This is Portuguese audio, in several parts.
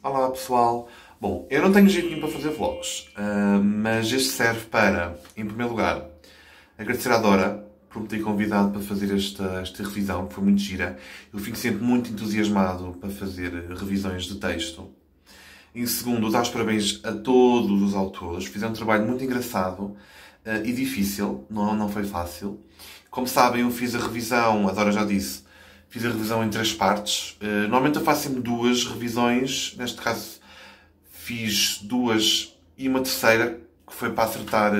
Olá pessoal. Bom, eu não tenho jeito nenhum para fazer vlogs, mas este serve para, em primeiro lugar, agradecer à Dora por me ter convidado para fazer esta revisão, que foi muito gira. Eu fico sempre muito entusiasmado para fazer revisões de texto. Em segundo, dar os parabéns a todos os autores. Fizeram um trabalho muito engraçado e difícil, não foi fácil. Como sabem, eu fiz a revisão, a Dora já disse, fiz a revisão em 3 partes. Normalmente eu faço sempre 2 revisões, neste caso fiz 2 e uma terceira, que foi para acertar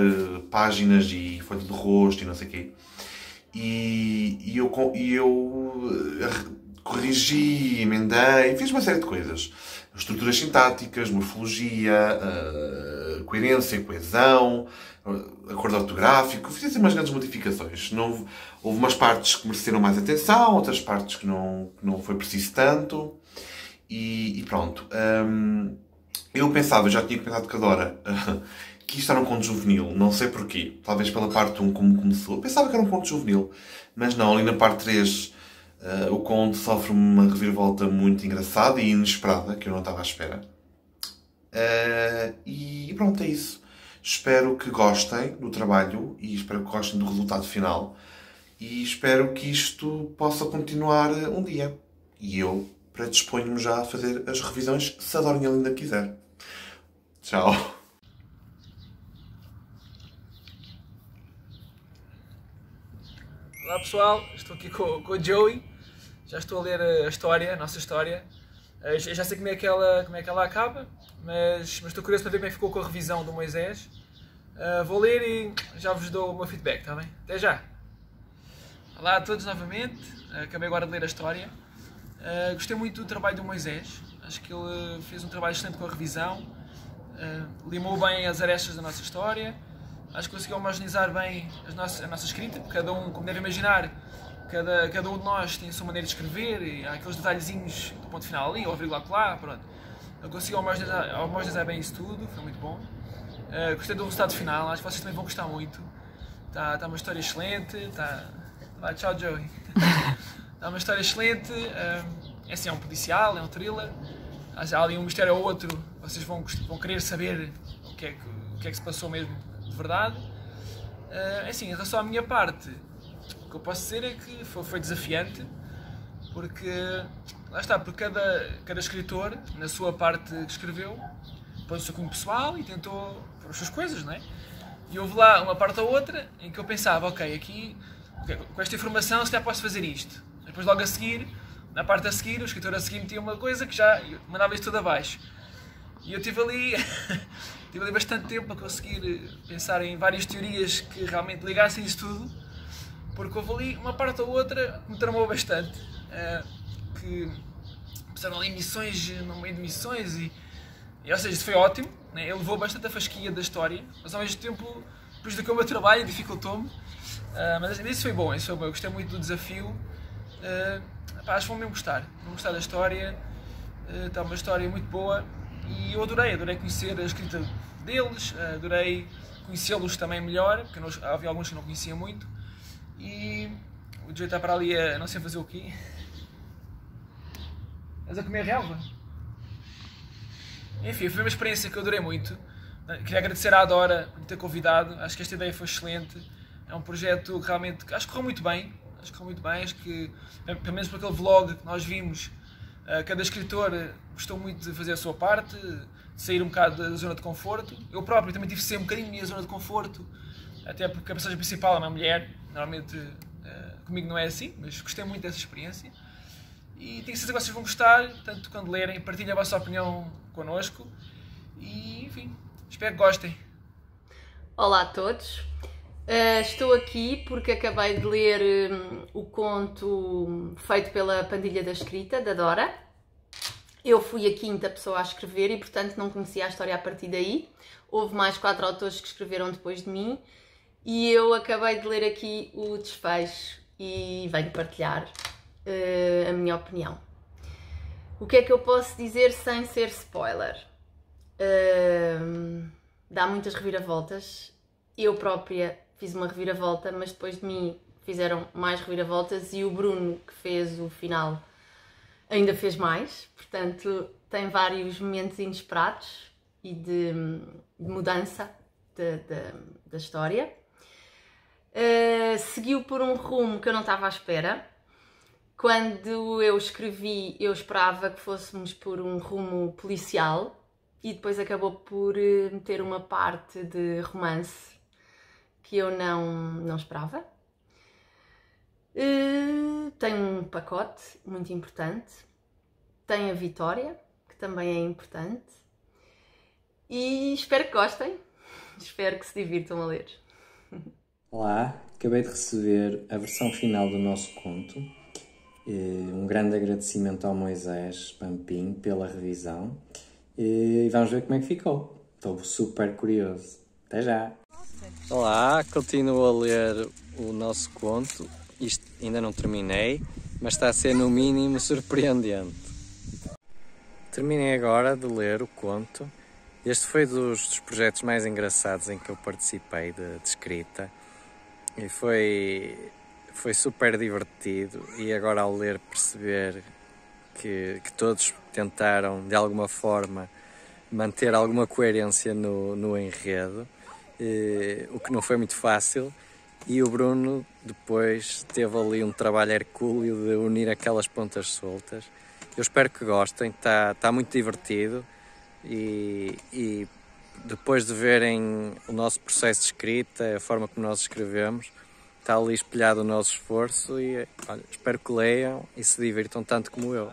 páginas e folha de rosto e não sei o quê. E eu corrigi, emendei, fiz uma série de coisas. Estruturas sintáticas, morfologia, coerência, coesão, acordo ortográfico. Fiz assim umas grandes modificações. Não, houve umas partes que mereceram mais atenção, outras partes que não foi preciso tanto. E pronto. Eu pensava, já tinha pensado com a Dora, que isto era um conto juvenil. Não sei porquê. Talvez pela parte 1 como começou. Pensava que era um conto juvenil. Mas não, ali na parte 3... o conto sofre uma reviravolta muito engraçada e inesperada, que eu não estava à espera. E pronto, é isso. Espero que gostem do trabalho e espero que gostem do resultado final. E espero que isto possa continuar um dia. E eu predisponho-me já a fazer as revisões, se a Dorinha Linda quiser. Tchau. Olá pessoal, estou aqui com o Joey. Já estou a ler a história, a nossa história. Já sei como é que ela acaba, mas estou curioso para ver como é que ficou com a revisão do Moisés. Vou ler e já vos dou o meu feedback, está bem? Até já! Olá a todos novamente, acabei agora de ler a história. Gostei muito do trabalho do Moisés, acho que ele fez um trabalho excelente com a revisão. Limou bem as arestas da nossa história, acho que conseguiu homogeneizar bem a nossa escrita. Cada um, como deve imaginar, cada um de nós tem a sua maneira de escrever e há aqueles detalhezinhos do ponto final ali, ou vírgula lá, pronto. Eu consegui homogeneizar bem isso tudo, foi muito bom. Gostei do resultado final, acho que vocês também vão gostar muito. Está uma história excelente, Vai, tchau Joey. Está uma história excelente, é assim, é um policial, é um thriller. Há ali um mistério ou outro, vocês vão querer saber o que é que se passou mesmo de verdade. Assim, em relação à minha parte, o que eu posso dizer é que foi desafiante, porque, lá está, porque cada escritor, na sua parte que escreveu, pôs o seu cunho pessoal e tentou pôr as suas coisas, não é? E houve lá uma parte ou outra em que eu pensava, ok, com esta informação se já posso fazer isto. Depois logo a seguir, na parte a seguir, o escritor a seguir metia uma coisa que já mandava isto tudo abaixo. E eu tive ali bastante tempo para conseguir pensar em várias teorias que realmente ligassem isso tudo, porque houve ali uma parte ou outra que me tramou bastante, que passaram ali missões no meio de missões e ou seja, isso foi ótimo, né? Ele levou bastante a fasquia da história, mas ao mesmo tempo prejudicou o meu trabalho e dificultou-me, mas isso foi bom, eu gostei muito do desafio. Acho que vão mesmo gostar da história. Está uma história muito boa e eu adorei conhecer a escrita deles, adorei conhecê-los também melhor, porque havia alguns que não conhecia muito. E o Joey está para ali a não sei fazer o quê. Estás a comer relva? Enfim, foi uma experiência que eu adorei muito. Queria agradecer à Dora por me ter convidado, acho que esta ideia foi excelente. É um projeto que realmente acho que correu muito bem. Acho que, pelo menos por aquele vlog que nós vimos, cada escritor gostou muito de fazer a sua parte, de sair um bocado da zona de conforto. Eu próprio também tive de sair um bocadinho da minha zona de conforto, até porque a personagem principal é uma mulher, normalmente comigo não é assim, mas gostei muito dessa experiência. E tenho certeza que vocês vão gostar, tanto quando lerem, partilhem a vossa opinião connosco e, enfim, espero que gostem. Olá a todos. Estou aqui porque acabei de ler o conto feito pela Pandilha da Escrita, da Dora. Eu fui a 5ª pessoa a escrever e, portanto, não conhecia a história a partir daí. Houve mais 4 autores que escreveram depois de mim e eu acabei de ler aqui o desfecho e venho partilhar a minha opinião. O que é que eu posso dizer sem ser spoiler? Dá muitas reviravoltas. Eu própria fiz uma reviravolta, mas depois de mim fizeram mais reviravoltas e o Bruno, que fez o final, ainda fez mais. Portanto, tem vários momentos inesperados e de mudança da história. Seguiu por um rumo que eu não estava à espera. Quando eu escrevi, eu esperava que fôssemos por um rumo policial e depois acabou por ter uma parte de romance que eu não esperava. Tem um pacote muito importante, tem a Vitória, que também é importante, e espero que gostem, espero que se divirtam a ler. Olá, acabei de receber a versão final do nosso conto. Um grande agradecimento ao Moisés Pampim pela revisão e vamos ver como é que ficou. Estou super curioso. Até já! Olá, continuo a ler o nosso conto. Isto ainda não terminei, mas está a ser no mínimo surpreendente. Terminei agora de ler o conto. Este foi dos projetos mais engraçados em que eu participei de escrita e foi super divertido, e agora ao ler perceber que todos tentaram de alguma forma manter alguma coerência no enredo, o que não foi muito fácil, e o Bruno depois teve ali um trabalho hercúleo de unir aquelas pontas soltas. Eu espero que gostem, está muito divertido, e depois de verem o nosso processo de escrita, a forma como nós escrevemos, está ali espelhado o nosso esforço e olha, espero que leiam e se divirtam tanto como eu.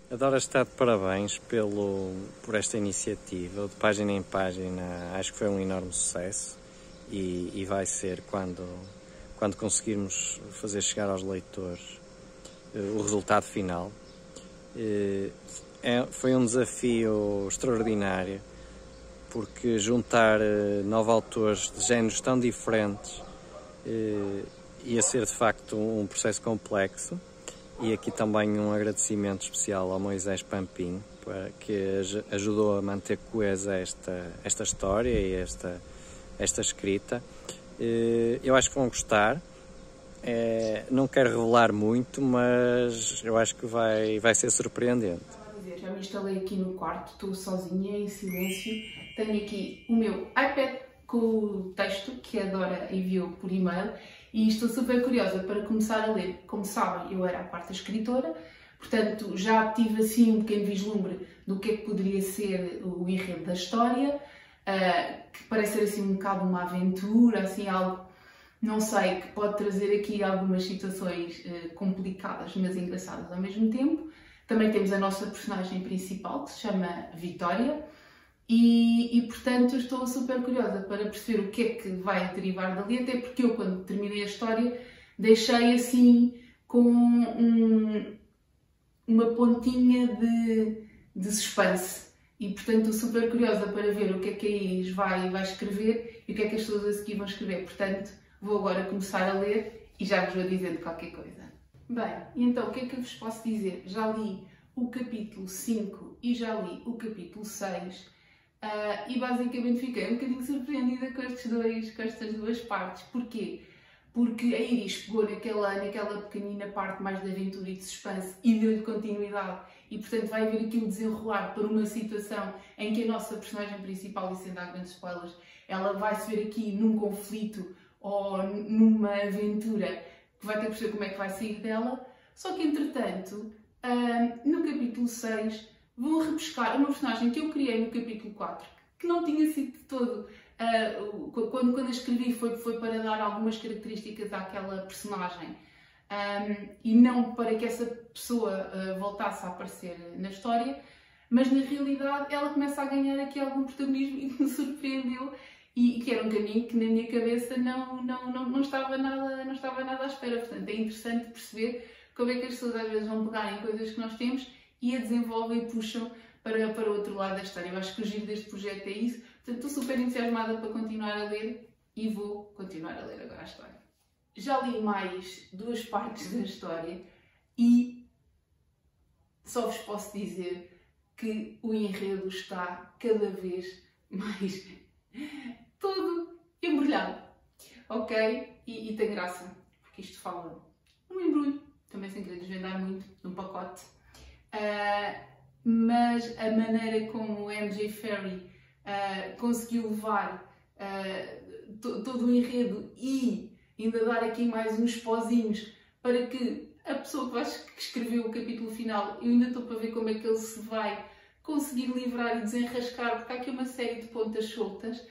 A Dora está de parabéns por esta iniciativa. De página em página acho que foi um enorme sucesso e vai ser quando conseguirmos fazer chegar aos leitores o resultado final. Foi um desafio extraordinário, porque juntar 9 autores de géneros tão diferentes ia ser de facto um processo complexo, e aqui também um agradecimento especial ao Moisés Pampim, que ajudou a manter coesa esta história e esta escrita. Eu acho que vão gostar. Não quero revelar muito, mas eu acho que vai ser surpreendente. Já me instalei aqui no quarto, estou sozinha, em silêncio. Tenho aqui o meu iPad com o texto que a Dora enviou por e-mail e estou super curiosa para começar a ler. Como sabem, eu era a parte da escritora, portanto já tive assim um pequeno vislumbre do que é que poderia ser o enredo da história, que parece ser assim um bocado uma aventura, assim algo, não sei, que pode trazer aqui algumas situações complicadas, mas engraçadas ao mesmo tempo. Também temos a nossa personagem principal, que se chama Vitória, e portanto eu estou super curiosa para perceber o que é que vai derivar dali, até porque eu, quando terminei a história, deixei assim com uma pontinha de suspense. E portanto estou super curiosa para ver o que é que a Iris vai escrever e o que é que as pessoas a seguir vão escrever. Portanto, vou agora começar a ler e já vos vou dizendo qualquer coisa. Bem, então o que é que eu vos posso dizer? Já li o capítulo 5 e já li o capítulo 6 e basicamente fiquei um bocadinho surpreendida com estas duas partes. Porquê? Porque a Iris pegou naquela pequenina parte mais de aventura e de suspense e deu-lhe continuidade, e portanto vai haver aqui um desenrolar para uma situação em que a nossa personagem principal, e sem dar grandes spoilers, ela vai se ver aqui num conflito ou numa aventura que vai ter que perceber como é que vai sair dela. Só que entretanto, no capítulo 6 vou repescar uma personagem que eu criei no capítulo 4, que não tinha sido de todo. Quando a escrevi foi para dar algumas características àquela personagem e não para que essa pessoa voltasse a aparecer na história, mas na realidade ela começa a ganhar aqui algum protagonismo e me surpreendeu, e que era um caminho que na minha cabeça não estava nada à espera. Portanto, é interessante perceber como é que as pessoas às vezes vão pegar em coisas que nós temos e a desenvolvem e puxam para o outro lado da história. Eu acho que o giro deste projeto é isso. Portanto, estou super entusiasmada para continuar a ler e vou continuar a ler agora a história. Já li mais 2 partes da história e só vos posso dizer que o enredo está cada vez mais todo embrulhado, ok? E tem graça, porque isto fala um embrulho, também sem querer desvendar muito, num pacote. mas a maneira como o MJ Ferry conseguiu levar todo o enredo e ainda dar aqui mais uns pozinhos para que a pessoa que escreveu o capítulo final, eu ainda estou para ver como é que ele se vai conseguir livrar e desenrascar, porque há aqui uma série de pontas soltas.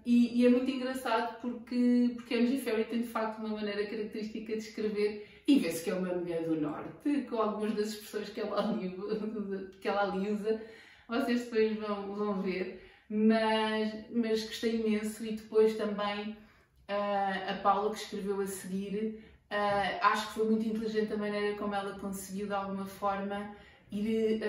E é muito engraçado porque a MJ Ferry tem de facto uma maneira característica de escrever e vê-se que é uma mulher do norte, com algumas das expressões que ela ali usa, vocês depois vão ver, mas gostei imenso. E depois também a Paula, que escreveu a seguir, acho que foi muito inteligente a maneira como ela conseguiu de alguma forma ir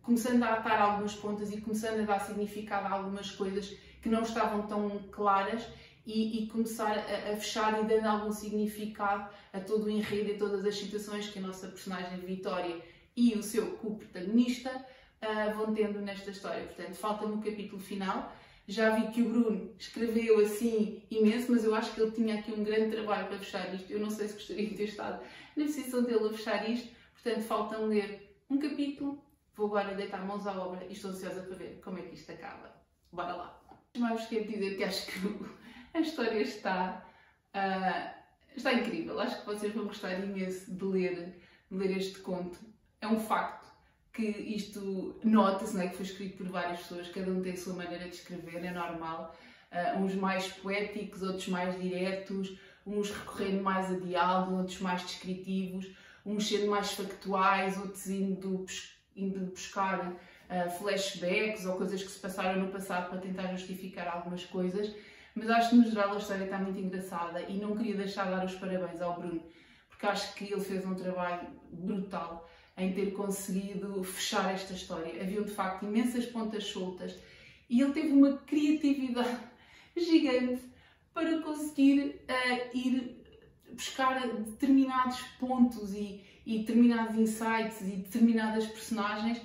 começando a atar algumas pontas e começando a dar significado a algumas coisas que não estavam tão claras e começar a fechar e dando algum significado a todo o enredo e a todas as situações que a nossa personagem Vitória e o seu co-protagonista vão tendo nesta história. Portanto, falta-me o capítulo final. Já vi que o Bruno escreveu assim imenso, mas eu acho que ele tinha aqui um grande trabalho para fechar isto. Eu não sei se gostaria de ter estado na posição dele a fechar isto. Portanto, falta-me ler um capítulo. Vou agora deitar mãos à obra e estou ansiosa para ver como é que isto acaba. Bora lá! Mas quero dizer que acho que a história está incrível. Acho que vocês vão gostar imenso de ler este conto. É um facto que isto nota-se, não é? Que foi escrito por várias pessoas, cada um tem a sua maneira de escrever, é normal. Uns mais poéticos, outros mais diretos, uns recorrendo mais a diálogo, outros mais descritivos, uns sendo mais factuais, outros indo buscar flashbacks ou coisas que se passaram no passado para tentar justificar algumas coisas, mas acho que no geral a história está muito engraçada e não queria deixar de dar os parabéns ao Bruno, porque acho que ele fez um trabalho brutal em ter conseguido fechar esta história. Haviam de facto imensas pontas soltas e ele teve uma criatividade gigante para conseguir ir buscar determinados pontos e determinados insights e determinadas personagens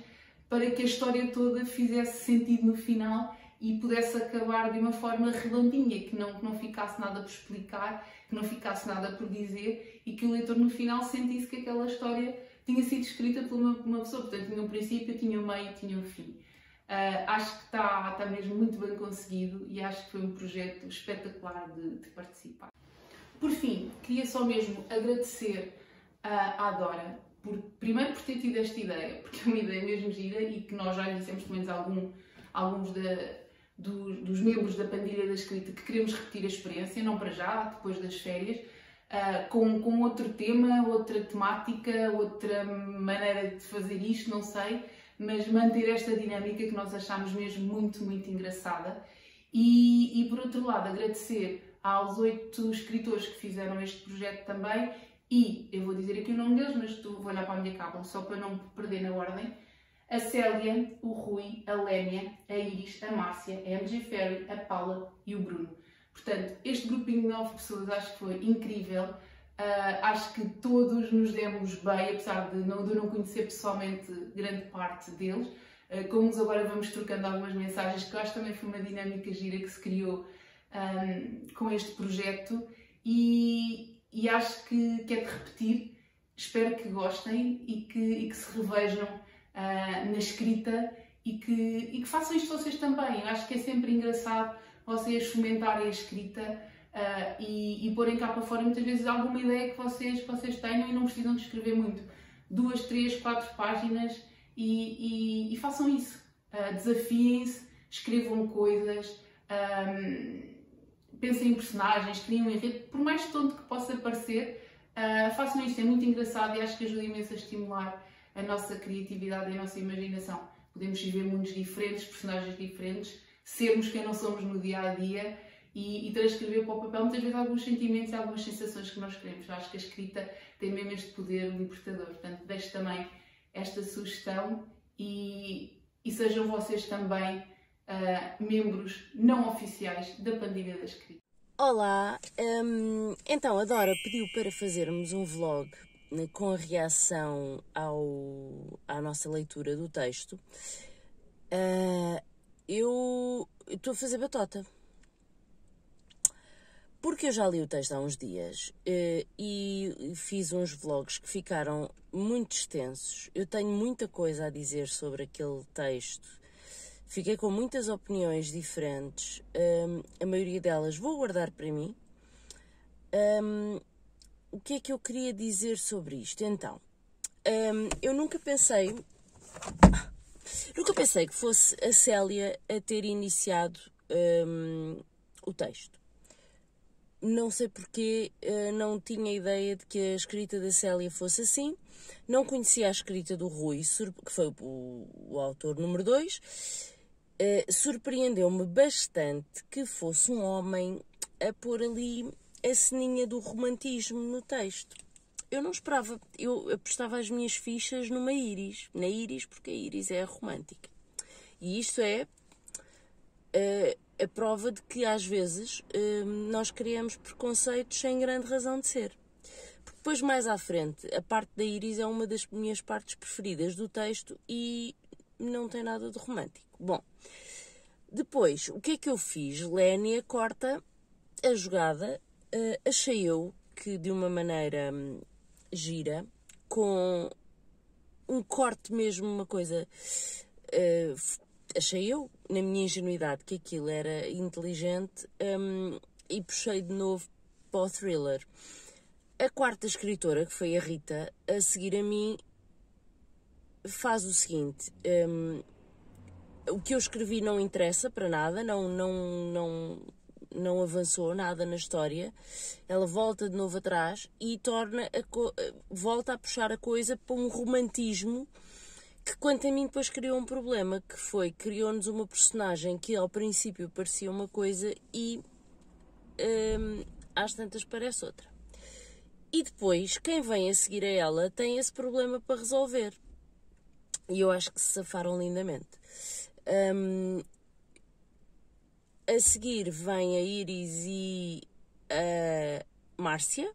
para que a história toda fizesse sentido no final e pudesse acabar de uma forma redondinha, que não ficasse nada por explicar, que não ficasse nada por dizer e que o leitor no final sentisse que aquela história tinha sido escrita por uma pessoa. Portanto, tinha um princípio, tinha um meio, tinha um fim. Acho que está mesmo muito bem conseguido e acho que foi um projeto espetacular de participar. Por fim, queria só mesmo agradecer à Dora, primeiro por ter tido esta ideia, porque é uma ideia mesmo gira e que nós já lhe dissemos, pelo menos alguns dos membros da Pandilha da Escrita, que queremos repetir a experiência, não para já, depois das férias, com outro tema, outra temática, outra maneira de fazer isto, não sei, mas manter esta dinâmica que nós achamos mesmo muito, muito engraçada. E por outro lado, agradecer aos 8 escritores que fizeram este projeto também. E eu vou dizer aqui o nome deles, mas vou olhar para a minha cábula só para não me perder na ordem. A Célia, o Rui, a Lénia, a Iris, a Márcia, a MJ Ferry, a Paula e o Bruno. Portanto, este grupinho de 9 pessoas acho que foi incrível. Acho que todos nos demos bem, apesar de não conhecer pessoalmente grande parte deles. Como agora vamos trocando algumas mensagens, que eu acho que também foi uma dinâmica gira que se criou com este projeto. E acho que é de repetir, espero que gostem e que se revejam na escrita e que façam isto vocês também. Eu acho que é sempre engraçado vocês fomentarem a escrita e porem cá para fora muitas vezes alguma ideia que vocês tenham e não precisam de escrever muito. 2, 3, 4 páginas e façam isso. Desafiem-se, escrevam coisas, pensem em personagens, criem um enredo, por mais tonto que possa parecer, façam isto, é muito engraçado e acho que ajuda imenso a estimular a nossa criatividade e a nossa imaginação. Podemos viver mundos diferentes, personagens diferentes, sermos quem não somos no dia-a-dia e transcrever para o papel muitas vezes alguns sentimentos e algumas sensações que nós queremos. Eu acho que a escrita tem mesmo este poder libertador. Portanto, deixo também esta sugestão e sejam vocês também membros não oficiais da Pandilha da Escrita. Olá, então a Dora pediu para fazermos um vlog com a reação à nossa leitura do texto. Eu estou a fazer batota. Porque eu já li o texto há uns dias e fiz uns vlogs que ficaram muito extensos. Eu tenho muita coisa a dizer sobre aquele texto. Fiquei com muitas opiniões diferentes. A maioria delas vou guardar para mim. O que é que eu queria dizer sobre isto? Então, eu nunca pensei que fosse a Célia a ter iniciado o texto. Não sei porque, não tinha ideia de que a escrita da Célia fosse assim. Não conhecia a escrita do Rui, que foi o autor número 2. Surpreendeu-me bastante que fosse um homem a pôr ali a ceninha do romantismo no texto. Eu não esperava, eu apostava as minhas fichas numa Íris. Na Íris, porque a Íris é a romântica. E isto é a prova de que às vezes nós criamos preconceitos sem grande razão de ser. Porque depois mais à frente, a parte da Íris é uma das minhas partes preferidas do texto e não tem nada de romântico. Bom, depois, o que é que eu fiz? Lénia corta a jogada, achei eu que de uma maneira gira, com um corte mesmo, uma coisa... achei eu, na minha ingenuidade, que aquilo era inteligente e puxei de novo para o thriller. A quarta escritora, que foi a Rita, a seguir a mim, faz o seguinte: o que eu escrevi não interessa para nada, não avançou nada na história. Ela volta de novo atrás e volta a puxar a coisa para um romantismo que, quanto a mim, depois criou um problema, que foi, criou-nos uma personagem que ao princípio parecia uma coisa e às tantas parece outra. E depois, quem vem a seguir a ela tem esse problema para resolver. E eu acho que se safaram lindamente. A seguir vem a Íris e a Márcia.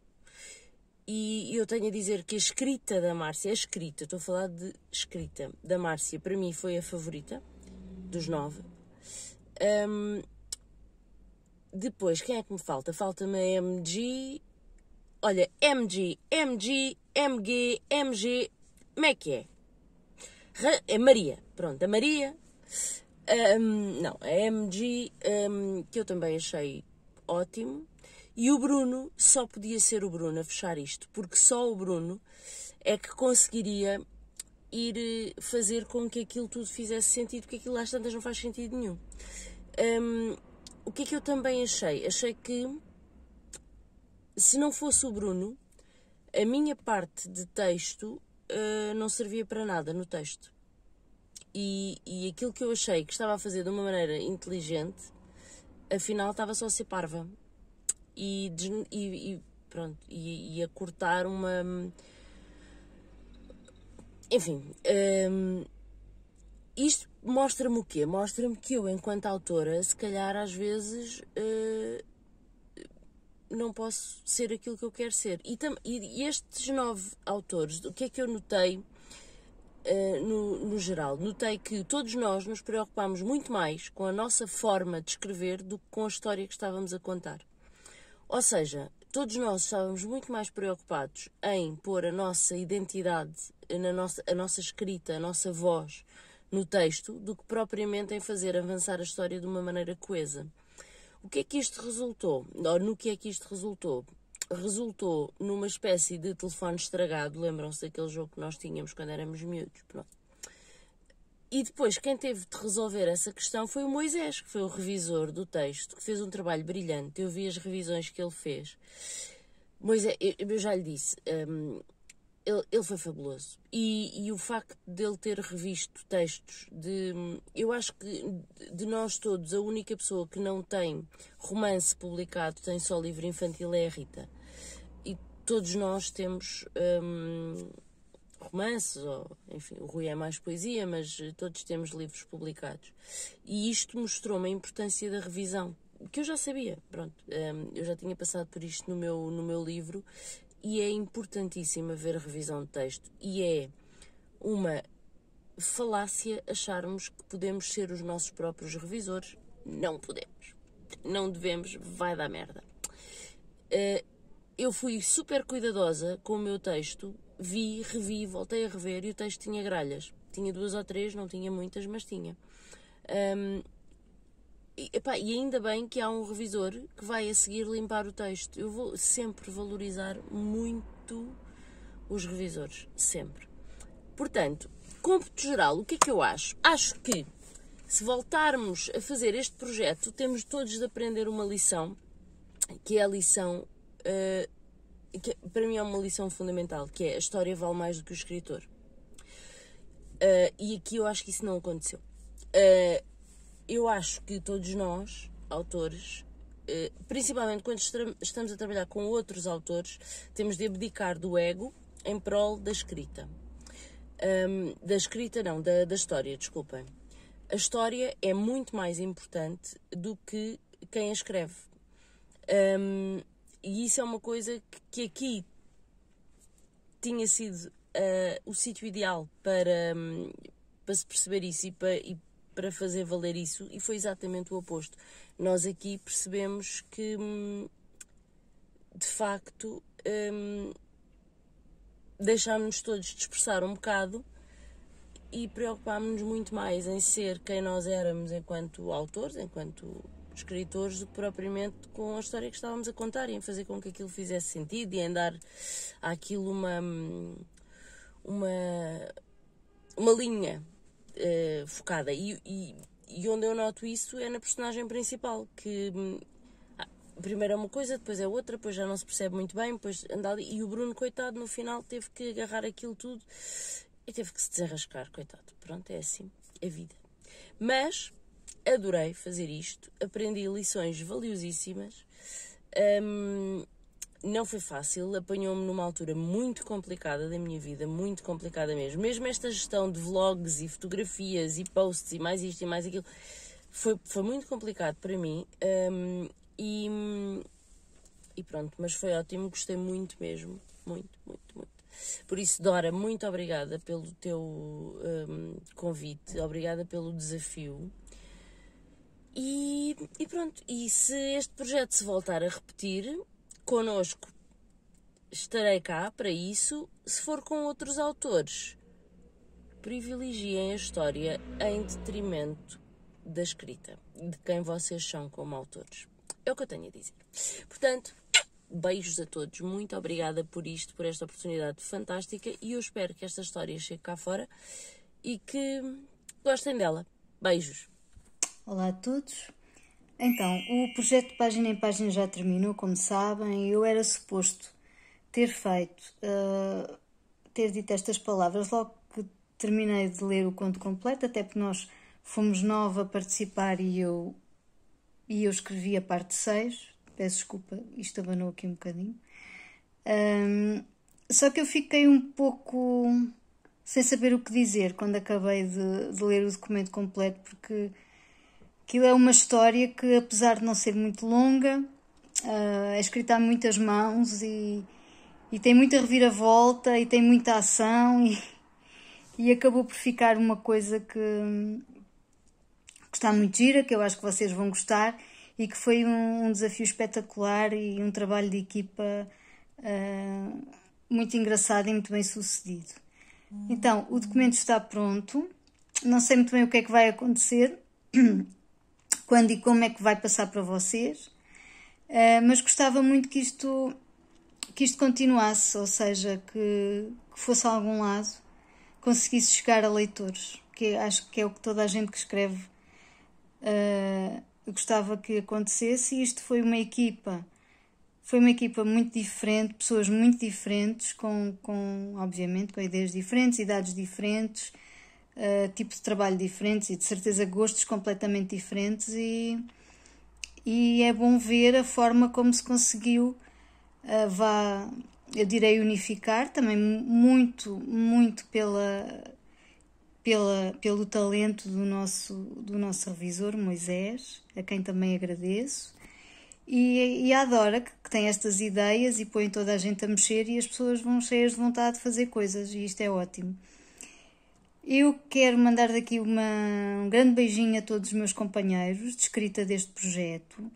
E eu tenho a dizer que a escrita da Márcia, estou a falar de escrita da Márcia, para mim foi a favorita dos 9. Depois, quem é que me falta? Falta-me a MG. Olha, MG, MG, como é que é? É Maria, pronto, a Maria. Não, a MG, que eu também achei ótimo. E o Bruno, só podia ser o Bruno a fechar isto, porque só o Bruno é que conseguiria ir fazer com que aquilo tudo fizesse sentido, porque aquilo às tantas não faz sentido nenhum. O que é que eu também achei? Achei que, se não fosse o Bruno, a minha parte de texto não servia para nada no texto. E aquilo que eu achei que estava a fazer de uma maneira inteligente, afinal estava só a ser parva. E pronto, e a cortar uma... Enfim, isto mostra-me o quê? Mostra-me que eu, enquanto autora, se calhar às vezes não posso ser aquilo que eu quero ser. E estes 9 autores, o que é que eu notei no geral? Notei que todos nós nos preocupámos muito mais com a nossa forma de escrever do que com a história que estávamos a contar. Ou seja, todos nós estávamos muito mais preocupados em pôr a nossa identidade, a nossa escrita, a nossa voz no texto, do que propriamente em fazer avançar a história de uma maneira coesa. O que é que isto resultou? Ou no que é que isto resultou? Resultou numa espécie de telefone estragado. Lembram-se daquele jogo que nós tínhamos quando éramos miúdos? Pronto. E depois, quem teve de resolver essa questão foi o Moisés, que foi o revisor do texto, que fez um trabalho brilhante. Eu vi as revisões que ele fez. Moisés, eu já lhe disse, ele foi fabuloso. E o facto dele ter revisto textos eu acho que de nós todos, a única pessoa que não tem romance publicado, tem só livro infantil, é a Rita. E todos nós temos... romances, ou, enfim, o Rui é mais poesia, mas todos temos livros publicados. E isto mostrou-me a importância da revisão, que eu já sabia, pronto, eu já tinha passado por isto no meu livro, e é importantíssimo haver a revisão de texto, e é uma falácia acharmos que podemos ser os nossos próprios revisores. Não podemos, não devemos, vai dar merda. eu fui super cuidadosa com o meu texto, vi, revi, voltei a rever e o texto tinha gralhas. Tinha 2 ou 3, não tinha muitas, mas tinha. E ainda bem que há um revisor que vai a seguir limpar o texto. Eu vou sempre valorizar muito os revisores, sempre. Portanto, cômputo geral, o que é que eu acho? Acho que se voltarmos a fazer este projeto, temos todos de aprender uma lição, que é a lição, que para mim é uma lição fundamental, que é: a história vale mais do que o escritor. E aqui eu acho que isso não aconteceu. Eu acho que todos nós, autores, principalmente quando estamos a trabalhar com outros autores, temos de abdicar do ego em prol da escrita. Da história, desculpem. A história é muito mais importante do que quem a escreve. E isso é uma coisa que aqui tinha sido o sítio ideal para se perceber isso e para fazer valer isso, e foi exatamente o oposto. Nós aqui percebemos que, de facto, deixámos-nos todos dispersar um bocado e preocupámos-nos muito mais em ser quem nós éramos enquanto autores, enquanto escritores, do que propriamente com a história que estávamos a contar, e em fazer com que aquilo fizesse sentido e em dar àquilo uma linha focada. E onde eu noto isso é na personagem principal, que primeiro é uma coisa, depois é outra, depois já não se percebe muito bem, depois anda ali, e o Bruno, coitado, no final teve que agarrar aquilo tudo e teve que se desenrascar, coitado. Pronto, é assim, a vida. Mas adorei fazer isto, aprendi lições valiosíssimas. Não foi fácil, apanhou-me numa altura muito complicada da minha vida, muito complicada mesmo. Mesmo esta gestão de vlogs e fotografias e posts e mais isto e mais aquilo, foi muito complicado para mim. E pronto, mas foi ótimo, gostei muito mesmo, muito, muito, muito. Por isso, Dora, muito obrigada pelo teu convite, obrigada pelo desafio. E pronto, e se este projeto se voltar a repetir, connosco estarei cá para isso. Se for com outros autores, privilegiem a história em detrimento da escrita, de quem vocês são como autores. É o que eu tenho a dizer. Portanto, beijos a todos, muito obrigada por isto, por esta oportunidade fantástica, e eu espero que esta história chegue cá fora e que gostem dela. Beijos. Olá a todos. Então, o projeto de Página em Página já terminou, como sabem. Eu era suposto ter dito estas palavras logo que terminei de ler o conto completo, até porque nós fomos 9 a participar e eu escrevi a parte 6. Peço desculpa, isto abanou aqui um bocadinho. Só que eu fiquei um pouco sem saber o que dizer quando acabei de ler o documento completo, porque aquilo é uma história que, apesar de não ser muito longa, é escrita a muitas mãos e tem muita reviravolta e tem muita ação e acabou por ficar uma coisa que está muito gira, que eu acho que vocês vão gostar, e que foi um desafio espetacular e um trabalho de equipa muito engraçado e muito bem sucedido. Então, o documento está pronto, não sei muito bem o que é que vai acontecer, quando e como é que vai passar para vocês, mas gostava muito que isto continuasse, ou seja, que fosse a algum lado, conseguisse chegar a leitores, que acho que é o que toda a gente que escreve gostava que acontecesse. E isto foi uma equipa muito diferente, pessoas muito diferentes, obviamente com ideias diferentes, idades diferentes, tipos de trabalho diferentes e de certeza gostos completamente diferentes, e é bom ver a forma como se conseguiu eu direi unificar, também muito, muito pelo talento do nosso revisor Moisés, a quem também agradeço, e a Dora, que tem estas ideias e põe toda a gente a mexer, e as pessoas vão cheias de vontade de fazer coisas, e isto é ótimo. Eu quero mandar daqui um grande beijinho a todos os meus companheiros de escrita deste projeto.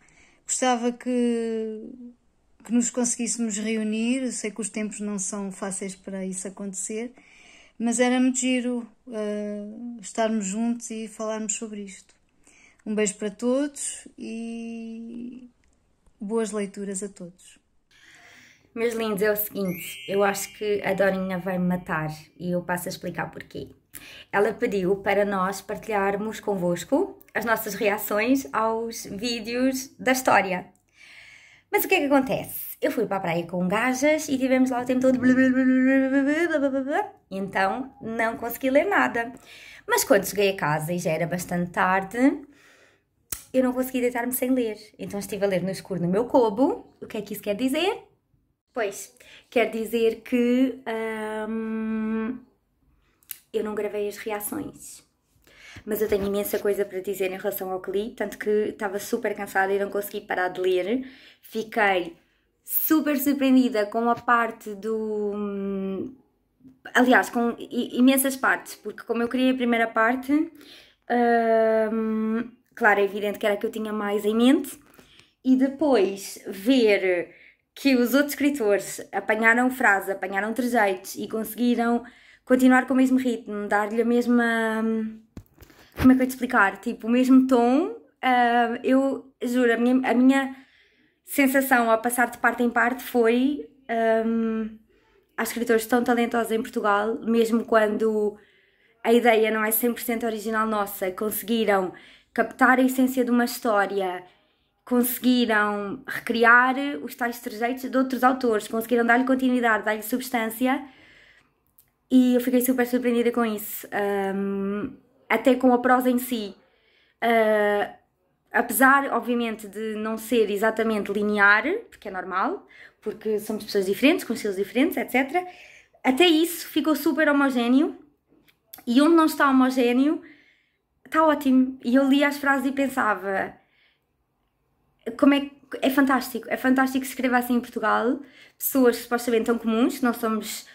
Gostava que que nos conseguíssemos reunir. Eu sei que os tempos não são fáceis para isso acontecer, mas era muito giro estarmos juntos e falarmos sobre isto. Um beijo para todos e boas leituras a todos. Meus lindos, é o seguinte, eu acho que a Dorinha vai me matar e eu passo a explicar porquê. Ela pediu para nós partilharmos convosco as nossas reações aos vídeos da história. Mas o que é que acontece? Eu fui para a praia com gajas e tivemos lá o tempo todo então não consegui ler nada. Mas quando cheguei a casa e já era bastante tarde, eu não consegui deitar-me sem ler. Então estive a ler no escuro no meu cômodo. O que é que isso quer dizer? Pois, quer dizer que eu não gravei as reações. Mas eu tenho imensa coisa para dizer em relação ao que li, tanto que estava super cansada e não consegui parar de ler. Fiquei super surpreendida com a parte do... Aliás, com imensas partes, porque como eu queria a primeira parte, claro, é evidente que era a que eu tinha mais em mente, e depois ver que os outros escritores apanharam frases, apanharam trejeitos e conseguiram continuar com o mesmo ritmo, dar-lhe a mesma... Como é que eu ia te explicar? Tipo, o mesmo tom. Eu juro, a minha sensação ao passar de parte em parte foi... há escritores tão talentosos em Portugal, mesmo quando a ideia não é 100% original nossa, conseguiram captar a essência de uma história, conseguiram recriar os tais trejeitos de outros autores, conseguiram dar-lhe continuidade, dar-lhe substância, e eu fiquei super surpreendida com isso. Até com a prosa em si, apesar, obviamente, de não ser exatamente linear, porque é normal, porque somos pessoas diferentes, com estilos diferentes, etc. Até isso ficou super homogéneo, e onde não está homogéneo, está ótimo. E eu lia as frases e pensava, como é fantástico que se escreva assim em Portugal, pessoas supostamente tão comuns, não somos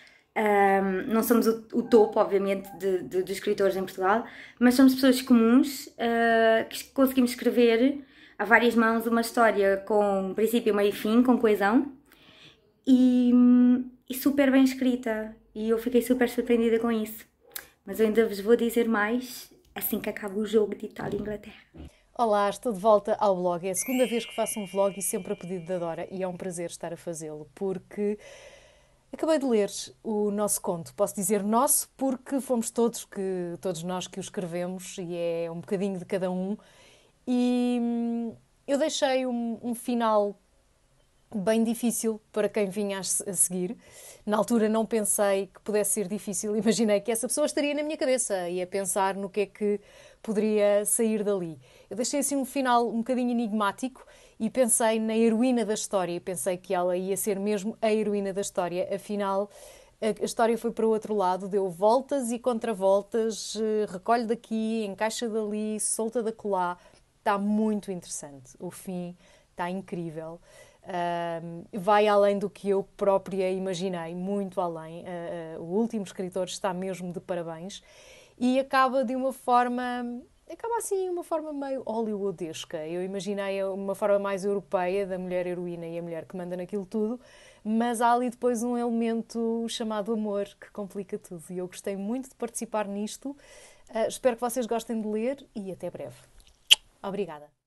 o topo, obviamente, de escritores em Portugal, mas somos pessoas comuns que conseguimos escrever a várias mãos uma história com princípio, meio e fim, com coesão e super bem escrita, e eu fiquei super surpreendida com isso. Mas eu ainda vos vou dizer mais assim que acaba o jogo de Itália e Inglaterra. Olá, estou de volta ao vlog. É a segunda vez que faço um vlog e sempre a pedido da Dora, e é um prazer estar a fazê-lo, porque acabei de ler o nosso conto. Posso dizer nosso porque fomos todos nós que o escrevemos, e é um bocadinho de cada um. E eu deixei um final bem difícil para quem vinha a seguir. Na altura não pensei que pudesse ser difícil, imaginei que essa pessoa estaria na minha cabeça e a pensar no que é que poderia sair dali. Eu deixei assim um final um bocadinho enigmático e pensei na heroína da história, pensei que ela ia ser mesmo a heroína da história. Afinal, a história foi para o outro lado, deu voltas e contravoltas, recolhe daqui, encaixa dali, solta da acolá. Está muito interessante, o fim está incrível. Vai além do que eu própria imaginei, muito além. O último escritor está mesmo de parabéns, e acaba de uma forma meio hollywoodesca. Eu imaginei uma forma mais europeia da mulher heroína e a mulher que manda naquilo tudo, mas há ali depois um elemento chamado amor que complica tudo, e eu gostei muito de participar nisto. Espero que vocês gostem de ler e até breve. Obrigada.